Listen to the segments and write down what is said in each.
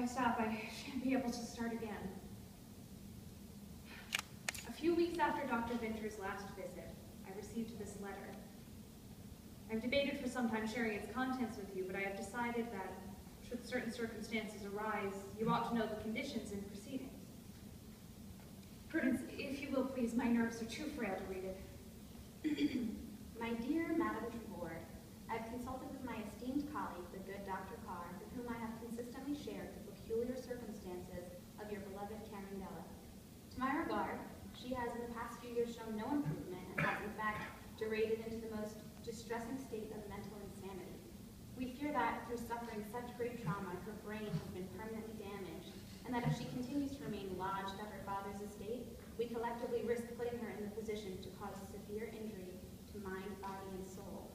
stop, I shan't be able to start again. A few weeks after Dr. Vinter's last visit, I received this letter. I've debated for some time sharing its contents with you, but I have decided that, should certain circumstances arise, you ought to know the conditions and proceedings. Prudence, if you will please, my nerves are too frail to read it. My dear Madame Trevore, I have consulted with my esteemed colleague, the good Dr. Carr, with whom I have consistently shared the peculiar circumstances of your beloved Carindella. To my regard, she has in the past few years shown no improvement and has in fact degraded into the most distressing state of mental insanity. We fear that through suffering such great trauma, her brain has been permanently damaged, and that if she continues to remain lodged at her father's estate, we collectively risk putting her in the position to cause severe injury to mind, body, and soul.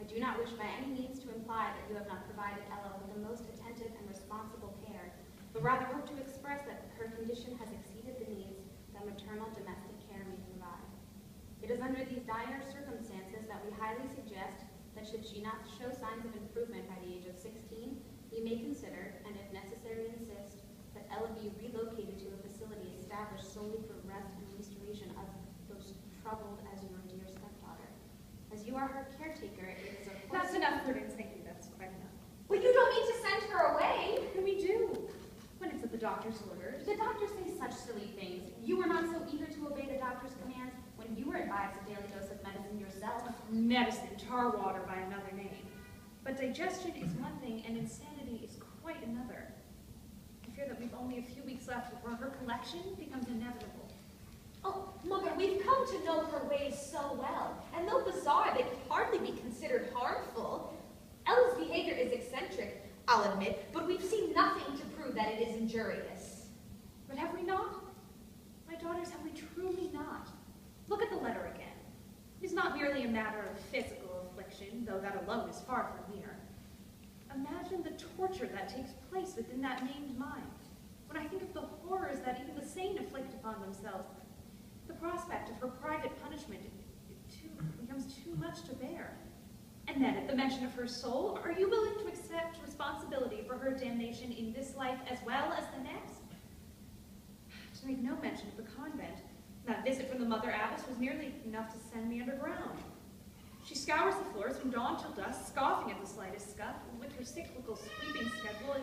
I do not wish by any means to imply that you have not provided Ella with the most attentive and responsible care, but rather hope to express that her condition has exceeded the needs that maternal domestic care may provide. It is under these dire circumstances that we highly suggest that should she not show signs of improvement by the age of 16, we may consider, and if necessary insist, that Ella be relocated to a facility established solely for rest and restoration of those troubled as your dear stepdaughter. As you are her caretaker, it is of course— That's enough, Prudence. Thank you. That's quite enough. Well, you don't need to send her away. And we do, when it's at the doctor's orders. The doctors say such silly things. You were not so eager to obey the doctor's commands when you were advised a daily dose of medicine yourself. Medicine, tar water by another name. But digestion is one thing, and insanity is quite another. I fear that we've only a few weeks left before her collection becomes inevitable. Oh, Mother, we've come to know her ways so well, and though bizarre, they can hardly be considered harmful. Ella's behavior is eccentric, I'll admit, but we've seen nothing to prove that it is injurious. But have we not? My daughters, have we truly not? Look at the letter again. It is not merely a matter of physical affliction, though that alone is far from mere. Imagine the torture that takes place within that named mind. When I think of the horrors that even the sane inflict upon themselves, the prospect of her private punishment becomes too much to bear. And then, at the mention of her soul, are you willing to accept responsibility for her damnation in this life as well as the next? To make no mention of the convent, that visit from the mother abbess was nearly enough to send me underground. She scours the floors from dawn till dusk, scoffing at the slightest scuff, and with her cyclical sweeping schedule,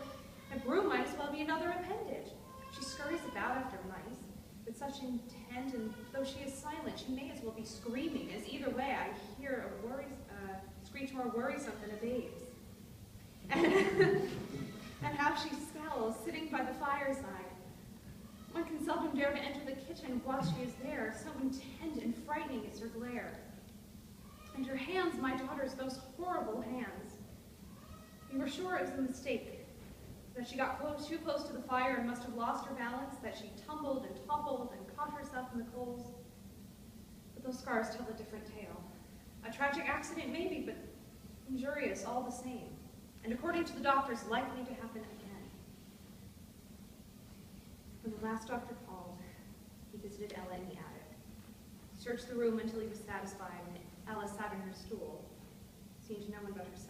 a broom might as well be another appendage. She scurries about after mice with such intent, and though she is silent, she may as well be screaming, as either way I hear a screech more worrisome than a babe's. And how she scowls, sitting by the fireside. One can seldom dare to enter the kitchen while she is there, so intent and frightening is her glare. And her hands, my daughters, those horrible hands. We were sure it was a mistake, that she got too close to the fire and must have lost her balance, that she tumbled and toppled and caught herself in the coals. But those scars tell a different tale. A tragic accident maybe, but injurious all the same, and according to the doctors, likely to happen again. When the last doctor called, he visited Ella in the attic, searched the room until he was satisfied, and Ella sat in her stool, seeing to no one but herself.